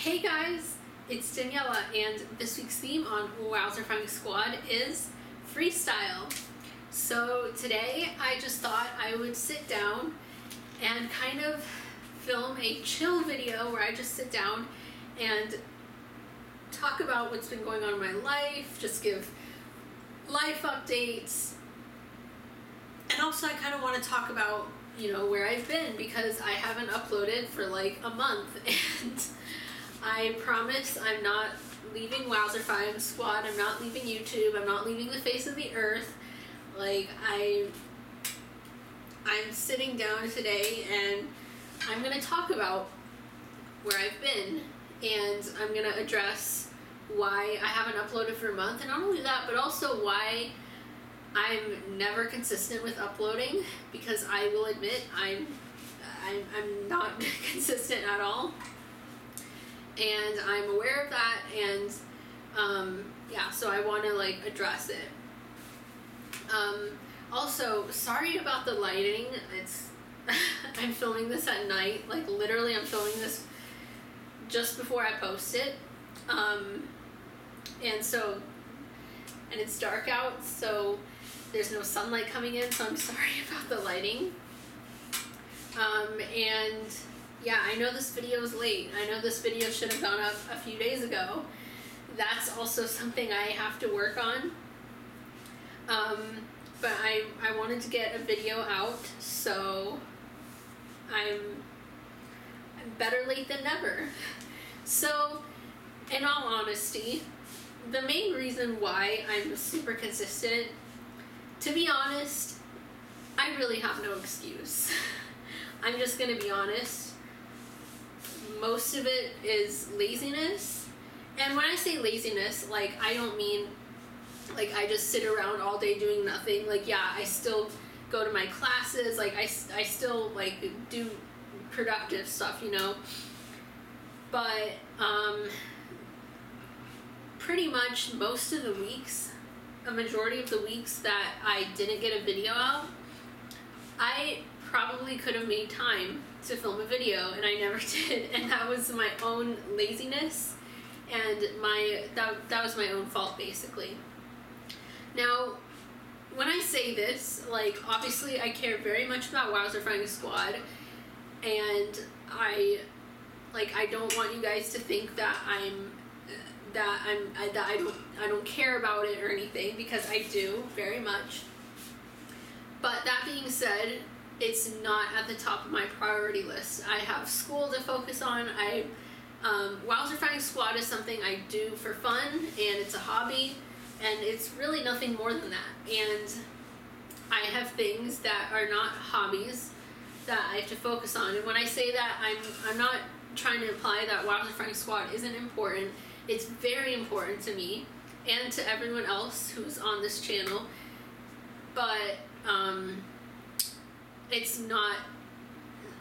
Hey guys, it's Daniela, and this week's theme on Wowzer Finding Squad is freestyle. So today I just thought I would sit down and kind of film a chill video where I just sit down and talk about what's been going on in my life, just give life updates, and also I kind of want to talk about, where I've been, because I haven't uploaded for like a month, and I promise I'm not leaving Wowzer Finding Squad, I'm not leaving YouTube, I'm not leaving the face of the earth. Like, I'm sitting down today and I'm going to talk about where I've been, and I'm going to address why I haven't uploaded for a month, and not only that, but also why I'm never consistent with uploading, because I will admit I'm not consistent at all, and I'm aware of that, and so I want to address it. Also, sorry about the lighting. It's I'm filming this at night, literally I'm filming this just before I post it, and it's dark out, so there's no sunlight coming in, so I'm sorry about the lighting. And yeah, I know this video is late. I know this video should have gone up a few days ago. That's also something I have to work on. But I wanted to get a video out, so I'm better late than never. So, in all honesty, the main reason why I'm super consistent, to be honest, I really have no excuse. I'm just gonna be honest. Most of it is laziness. And when I say laziness, I don't mean I just sit around all day doing nothing. I still go to my classes, I still do productive stuff, but pretty much most of the weeks, a majority of the weeks that I didn't get a video out, I probably could have made time to film a video, and I never did, and that was my own laziness, and that was my own fault, basically. Now, when I say this, obviously I care very much about Wowzer Finding Squad, and I don't want you guys to think that I don't care about it or anything, because I do very much. But that being said, it's not at the top of my priority list. I have school to focus on. Wowzer Finding Squad is something I do for fun, and it's a hobby, and it's really nothing more than that. And I have things that are not hobbies that I have to focus on. And when I say that, I'm not trying to imply that Wowzer Finding Squad isn't important. It's very important to me and to everyone else who's on this channel, but it's not.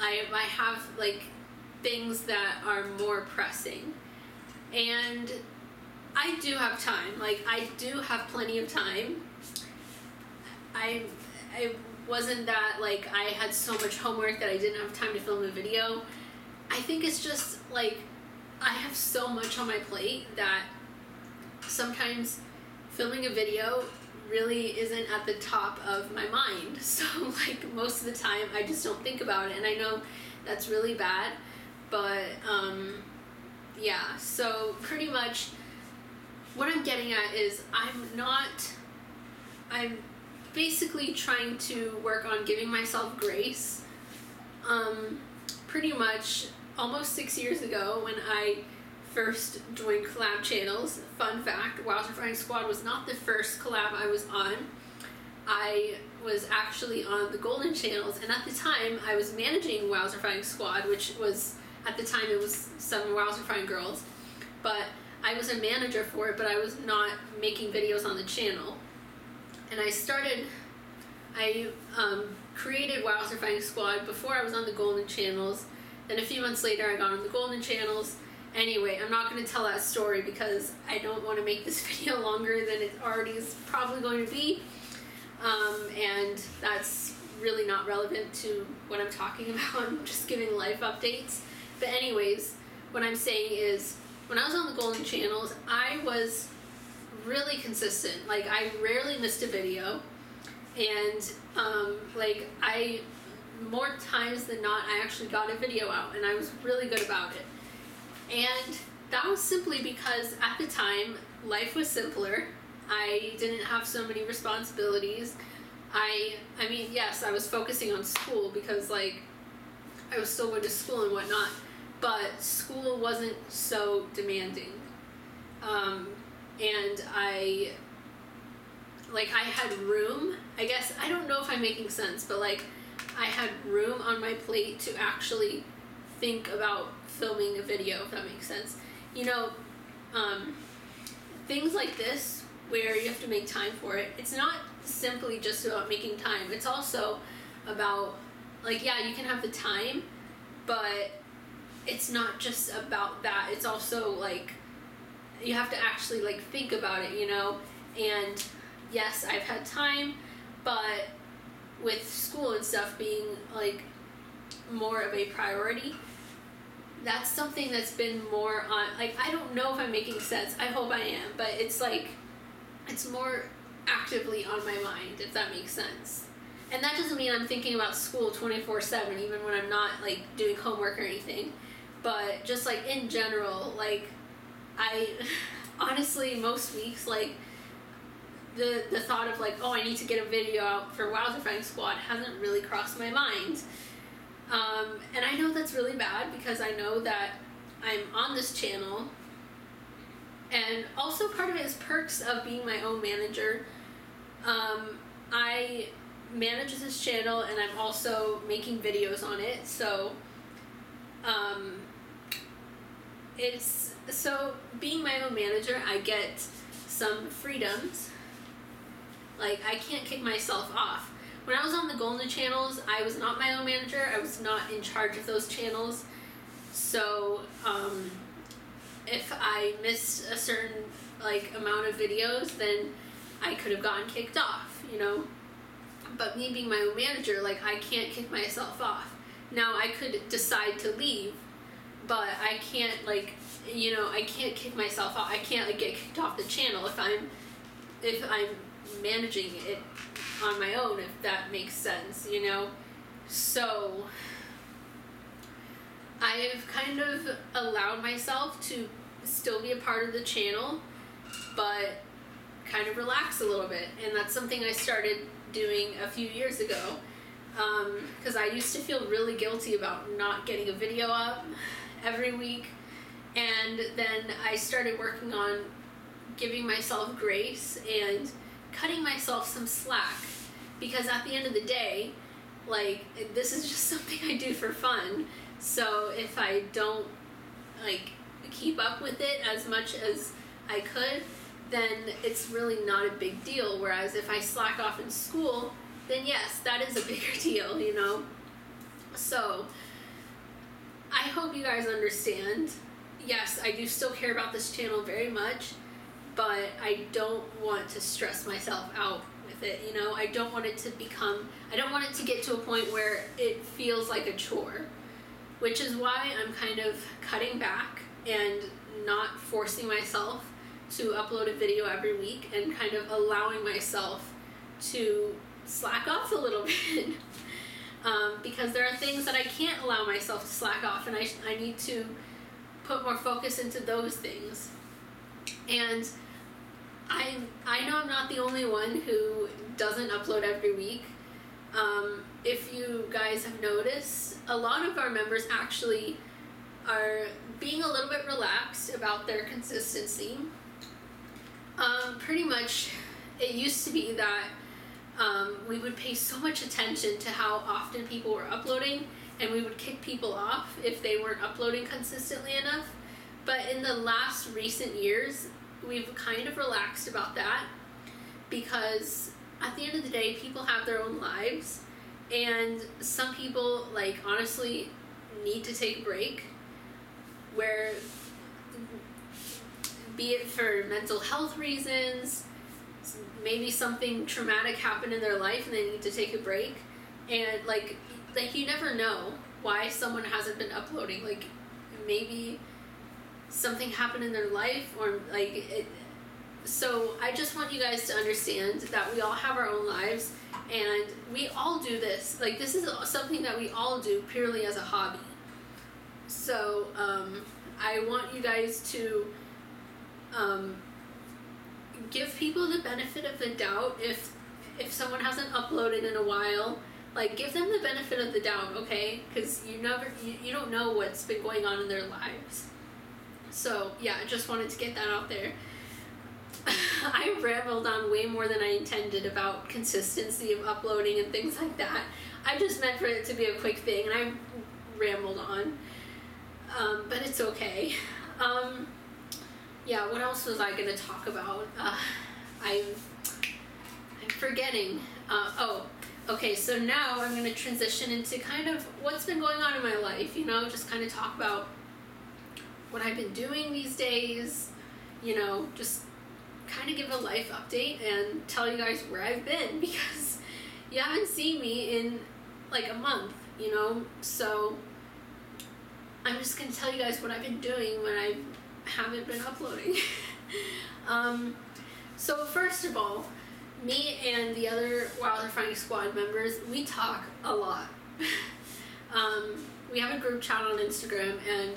I have things that are more pressing, and I do have time. I do have plenty of time. I wasn't that I had so much homework that I didn't have time to film a video. I think it's just I have so much on my plate that sometimes filming a video really isn't at the top of my mind. So most of the time I just don't think about it, and I know that's really bad, but yeah, so pretty much what I'm getting at is I'm basically trying to work on giving myself grace. Pretty much almost 6 years ago, when I first joined collab channels, fun fact, Wowzer Finding Squad was not the first collab I was on. I was actually on the Golden channels, and at the time I was managing Wowzer Finding Squad, which was, at the time it was 7 Wowzer Finding girls, but I was a manager for it, but I was not making videos on the channel. And I created Wowzer Finding Squad before I was on the Golden channels. Then a few months later I got on the Golden channels. Anyway, I'm not going to tell that story because I don't want to make this video longer than it already is probably going to be. And that's really not relevant to what I'm talking about. I'm just giving life updates. But anyways, what I'm saying is, when I was on the Golden Channels, I was really consistent. Like, I rarely missed a video, and like, more times than not, I actually got a video out, and I was really good about it. And that was simply because at the time, life was simpler. I didn't have so many responsibilities. I mean, yes, I was focusing on school because, like, I was still going to school and whatnot, but school wasn't so demanding. And I had room, I guess. I don't know if I'm making sense, but, like, I had room on my plate to actually think about filming a video, if that makes sense. You know, things like this, where you have to make time for it, it's not simply just about making time. It's also about, like, yeah, you can have the time, but it's not just about that. It's also, like, you have to actually, like, think about it, you know? And yes, I've had time, but with school and stuff being, like, more of a priority, that's something that's been more on, like, I don't know if I'm making sense. I hope I am, but it's, like, it's more actively on my mind, if that makes sense. And that doesn't mean I'm thinking about school 24/7, even when I'm not, like, doing homework or anything. But just, like, in general, like, I honestly, most weeks, like, the thought of, like, oh, I need to get a video out for Wowzer Fighting Squad hasn't really crossed my mind. And I know that's really bad, because I know that I'm on this channel, and also part of it is perks of being my own manager. I manage this channel, and I'm also making videos on it, so being my own manager, I get some freedoms. Like, I can't kick myself off. When I was on the Golden Channels, I was not my own manager. I was not in charge of those channels. So, if I missed a certain, like, amount of videos, then I could have gotten kicked off, you know? But me being my own manager, like, I can't kick myself off. Now, I could decide to leave, but I can't, like, you know, I can't kick myself off. I can't, like, get kicked off the channel if I'm managing it on my own, if that makes sense, you know? So I've kind of allowed myself to still be a part of the channel, but kind of relax a little bit. And that's something I started doing a few years ago, because I used to feel really guilty about not getting a video up every week. And then I started working on giving myself grace and cutting myself some slack, because at the end of the day, like, this is just something I do for fun. So if I don't, like, keep up with it as much as I could, then it's really not a big deal. Whereas if I slack off in school, then yes, that is a bigger deal, you know? So I hope you guys understand. Yes, I do still care about this channel very much, but I don't want to stress myself out with it, you know? I don't want it to get to a point where it feels like a chore, which is why I'm kind of cutting back and not forcing myself to upload a video every week, and kind of allowing myself to slack off a little bit. Because there are things that I can't allow myself to slack off, and I need to put more focus into those things. And I know I'm not the only one who doesn't upload every week. If you guys have noticed, a lot of our members actually are being a little bit relaxed about their consistency. Pretty much, it used to be that we would pay so much attention to how often people were uploading, and we would kick people off if they weren't uploading consistently enough. But in the last recent years, we've kind of relaxed about that, because at the end of the day, people have their own lives, and some people, like, honestly need to take a break, where, be it for mental health reasons, maybe something traumatic happened in their life and they need to take a break, and like you never know why someone hasn't been uploading. Like, maybe something happened in their life, or like it. So I just want you guys to understand that we all have our own lives, and we all do this. Like, this is something that we all do purely as a hobby. So I want you guys to give people the benefit of the doubt. If someone hasn't uploaded in a while, like, give them the benefit of the doubt, okay? Because you don't know what's been going on in their lives. So yeah, I just wanted to get that out there. I rambled on way more than I intended about consistency of uploading and things like that. I just meant for it to be a quick thing, and I rambled on. But it's okay. Yeah, what else was I going to talk about? I'm forgetting. Okay, so now I'm going to transition into kind of what's been going on in my life, you know, just kind of talk about what I've been doing these days, you know, just kind of give a life update and tell you guys where I've been, because you haven't seen me in like a month, you know, so I'm just going to tell you guys what I've been doing when I haven't been uploading. So first of all, me and the other Wilder Finding Squad members, we talk a lot. We have a group chat on Instagram, and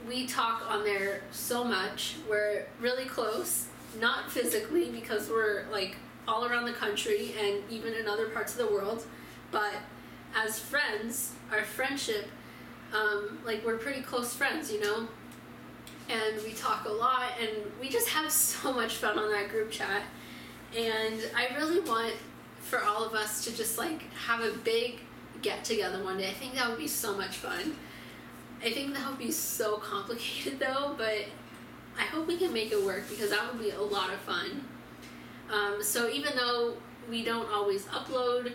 we talk on there so much. We're really close, not physically because we're like all around the country and even in other parts of the world, but as friends, our friendship, like, we're pretty close friends, you know, and we talk a lot, and we just have so much fun on that group chat. And I really want for all of us to just like have a big get together one day. I think that would be so much fun. I think that would be so complicated though, but I hope we can make it work, because that would be a lot of fun. So even though we don't always upload,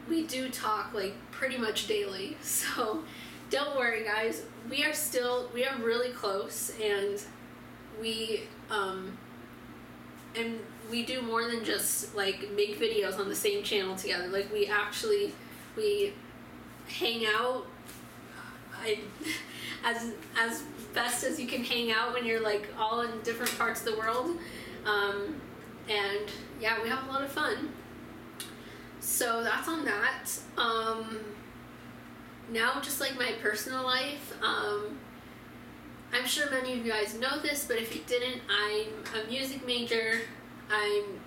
we do talk like pretty much daily. So don't worry, guys. We are really close, and we do more than just like make videos on the same channel together. Like, we hang out as best as you can hang out when you're like all in different parts of the world, and yeah, we have a lot of fun. So that's on that. Now, just like my personal life, I'm sure many of you guys know this, but if you didn't, I'm a music major. I'm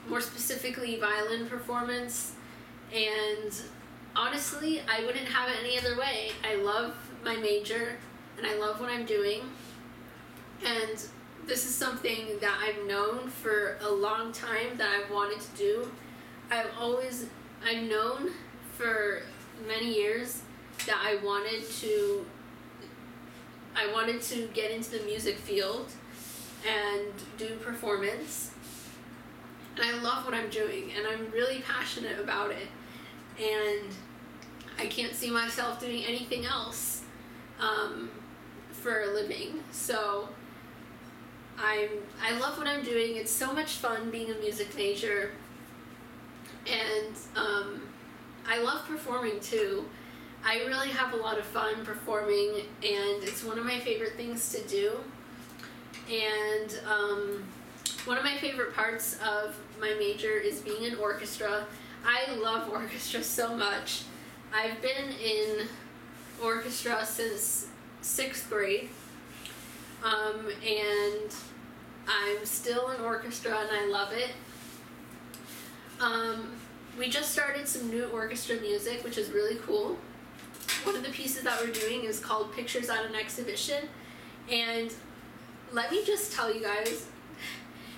more specifically violin performance, and honestly, I wouldn't have it any other way. I love my major, and I love what I'm doing, and this is something that I've known for a long time that I've wanted to do. I've known for many years that I wanted to get into the music field and do performance, and I love what I'm doing, and I'm really passionate about it, and I can't see myself doing anything else for a living. So I love what I'm doing. It's so much fun being a music major, and I love performing too. I really have a lot of fun performing, and it's one of my favorite things to do. And one of my favorite parts of my major is being in orchestra. I love orchestra so much. I've been in orchestra since 6th grade, and I'm still in orchestra, and I love it. We just started some new orchestra music, which is really cool. One of the pieces that we're doing is called Pictures at an Exhibition, and let me just tell you guys,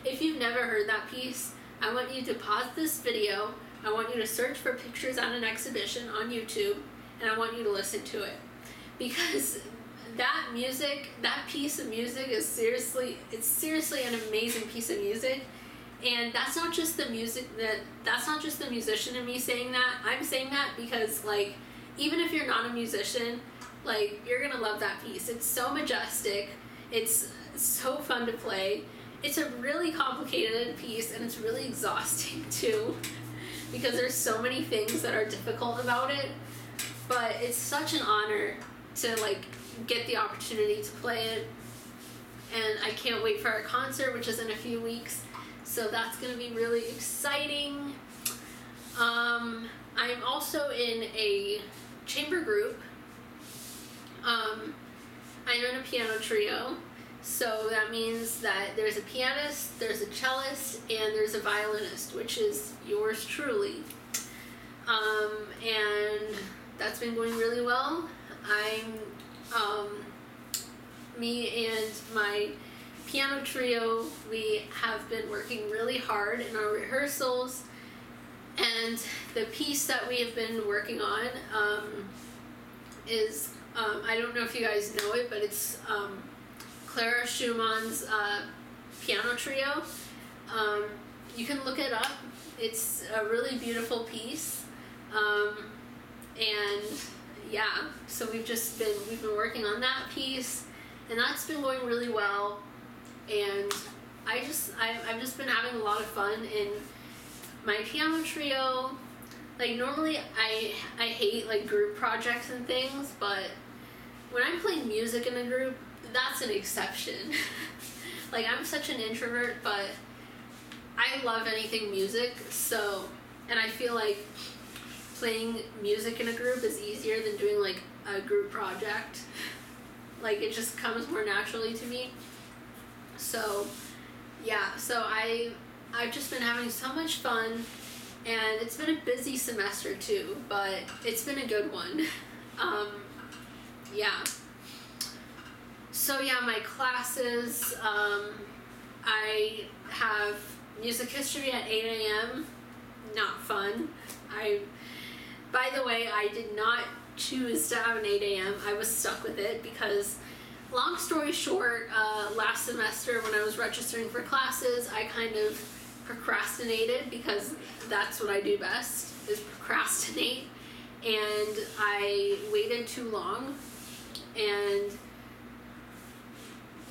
if you've never heard that piece, I want you to pause this video, I want you to search for Pictures at an Exhibition on YouTube, and I want you to listen to it, because that piece of music is seriously an amazing piece of music. And that's not just the musician in me saying that. I'm saying that because, like, even if you're not a musician, like, you're gonna love that piece. It's so majestic. It's so fun to play. It's a really complicated piece, and it's really exhausting too, because there's so many things that are difficult about it. But it's such an honor to, like, get the opportunity to play it. And I can't wait for our concert, which is in a few weeks. So that's going to be really exciting. I'm also in a chamber group. I'm in a piano trio. So that means that there's a pianist, there's a cellist, and there's a violinist, which is yours truly. And that's been going really well. Me and my piano trio, we have been working really hard in our rehearsals, and the piece that we have been working on is, I don't know if you guys know it, but it's Clara Schumann's piano trio. You can look it up. It's a really beautiful piece, and yeah, so we've been working on that piece, and that's been going really well. And I've just been having a lot of fun in my piano trio. Like, normally I hate like group projects and things, but when I'm playing music in a group, that's an exception. Like, I'm such an introvert, but I love anything music, so, and I feel like playing music in a group is easier than doing like a group project. Like, it just comes more naturally to me. So yeah, so I've just been having so much fun, and it's been a busy semester too, but it's been a good one. Yeah. So yeah, my classes, I have music history at 8 a.m. Not fun. By the way, I did not choose to have an 8 a.m. I was stuck with it because, long story short, last semester when I was registering for classes, I kind of procrastinated, because that's what I do best, is procrastinate, and I waited too long, and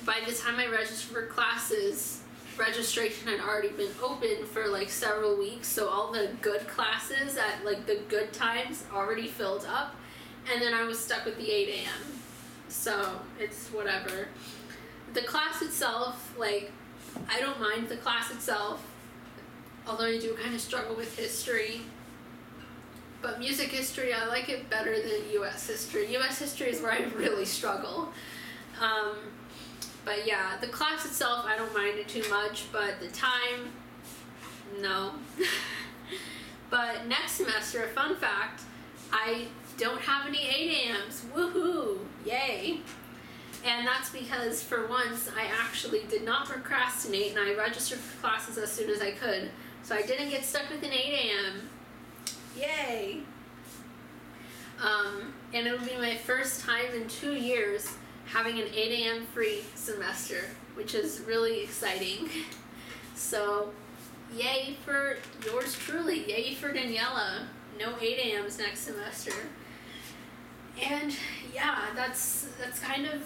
by the time I registered for classes, registration had already been open for like several weeks, so all the good classes at like the good times already filled up, and then I was stuck with the 8 a.m. So it's whatever. The class itself, like, I don't mind the class itself, although I do kind of struggle with history. But music history, I like it better than US history. US history is where I really struggle. But yeah, the class itself, I don't mind it too much, but the time, no. But next semester, a fun fact, I don't have any 8 a.m.s. Woohoo! Yay! And that's because, for once, I actually did not procrastinate, and I registered for classes as soon as I could. So I didn't get stuck with an 8 a.m. Yay! And it will be my first time in 2 years having an 8 a.m. free semester, which is really exciting. So, yay for yours truly. Yay for Daniela. No 8 a.m.s next semester. And yeah, that's kind of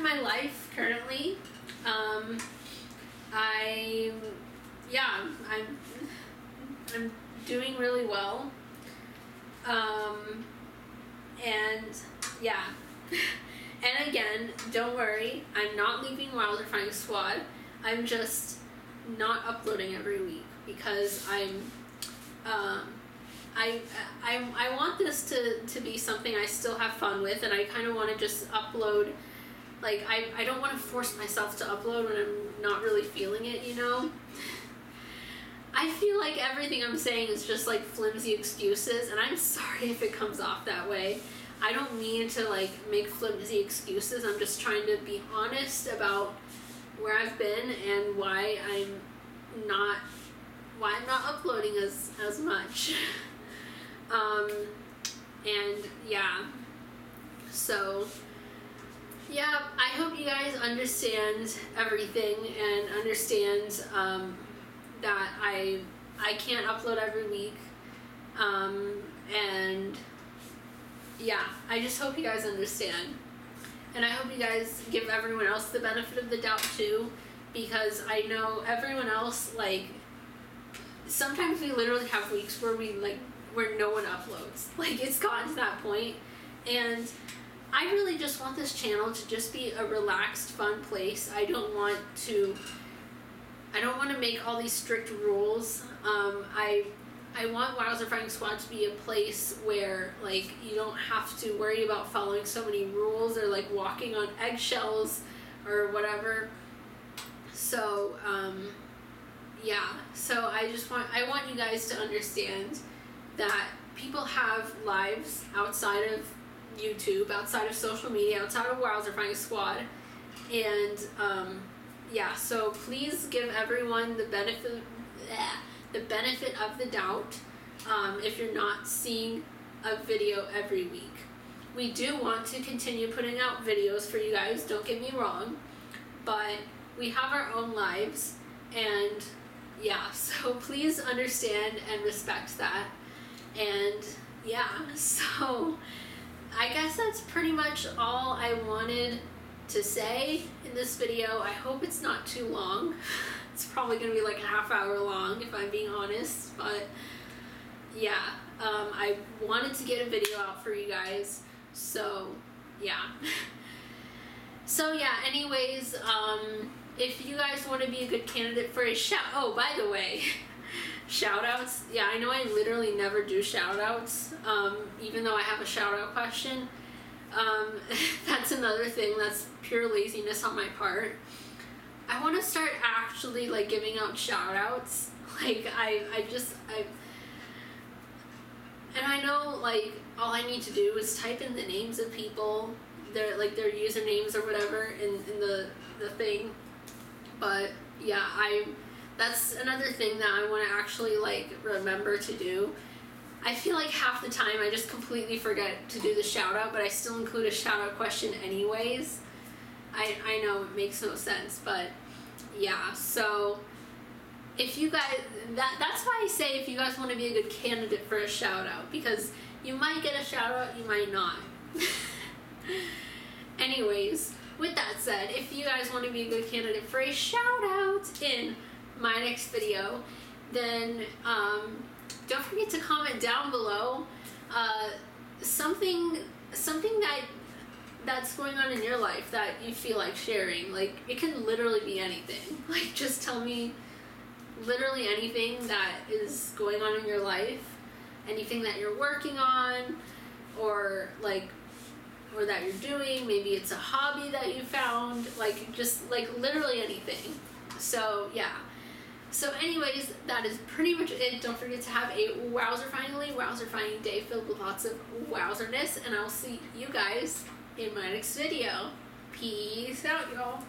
my life currently. I'm doing really well. And yeah. And again, don't worry, I'm not leaving Wilder Flying Squad. I'm just not uploading every week because I want this to be something I still have fun with, and I kind of want to just upload. Like, I don't want to force myself to upload when I'm not really feeling it, you know? I feel like everything I'm saying is just like flimsy excuses, and I'm sorry if it comes off that way. I don't mean to like make flimsy excuses. I'm just trying to be honest about where I've been and why I'm not uploading as much. And yeah, so yeah, I hope you guys understand everything and understand that I can't upload every week, and yeah, I just hope you guys understand. And I hope you guys give everyone else the benefit of the doubt too, because I know everyone else, like, sometimes we literally have weeks where where no one uploads. Like, it's gotten to that point, and I really just want this channel to just be a relaxed, fun place. I don't want to make all these strict rules. I want Wowzer Fighting Squad to be a place where, like, you don't have to worry about following so many rules or, like, walking on eggshells or whatever. So, yeah. So I want you guys to understand that people have lives outside of YouTube, outside of social media, outside of Wowzer Fighting Squad. And, yeah, so please give everyone the benefit of the doubt if you're not seeing a video every week. We do want to continue putting out videos for you guys, don't get me wrong, but we have our own lives, and yeah, so please understand and respect that. And yeah, so I guess that's pretty much all I wanted to say in this video. I hope it's not too long. It's probably gonna be like a half hour long if I'm being honest, but yeah, I wanted to get a video out for you guys, so yeah. So yeah, anyways, if you guys want to be a good candidate for a oh, by the way, shout outs, yeah, I know I literally never do shout outs, even though I have a shout out question. That's another thing, that's pure laziness on my part. I want to start actually, like, giving out shout outs. Like, and I know, like, all I need to do is type in the names of people, their usernames or whatever in the thing. But yeah, that's another thing that I want to actually, like, remember to do. I feel like half the time I just completely forget to do the shout out, but I still include a shout out question anyways. I know it makes no sense, but yeah, so if you guys, that's why I say if you guys want to be a good candidate for a shout out, because you might get a shout out, you might not. Anyways, with that said, if you guys want to be a good candidate for a shout out in my next video, then don't forget to comment down below something that's going on in your life that you feel like sharing. Like, it can literally be anything. Like, just tell me literally anything that is going on in your life, anything that you're working on, or that you're doing. Maybe it's a hobby that you found, like, just like literally anything. So yeah, so anyways, that is pretty much it. Don't forget to have a Wowzer Fighting day filled with lots of wowzerness, and I'll see you guys in my next video. Peace out, y'all.